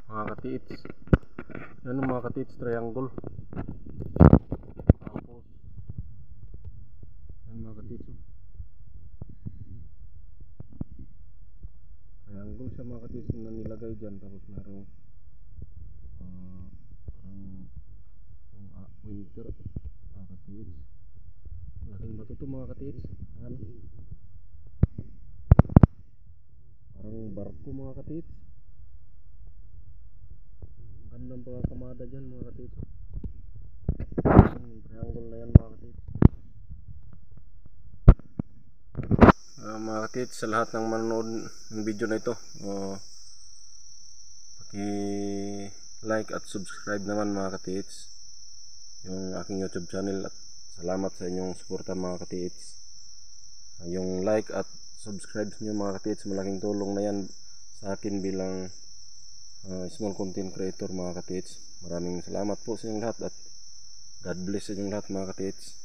mga katiits. Yan mga katiits, triangle. Tapos yan mga katiits, triangle siya mga katiits na nilagay dyan. Tapos merong winter mga katiits. Malaking bato to mga katiits. Ayan, parang barko mga katiits. Ang gandang pagkakamada dyan mga katiits. Triangle na yan mga katiits. Mga katiits, sa lahat ng manonood ng video na ito, paki-like at subscribe naman mga katiits yung aking YouTube channel, at salamat sa inyong suporta mga katiits. Yung like at subscribe nyo mga katiits, malaking tulong na yan sa akin bilang small content creator mga katiits. Maraming salamat po sa inyong lahat, at God bless sa inyong lahat mga katiits.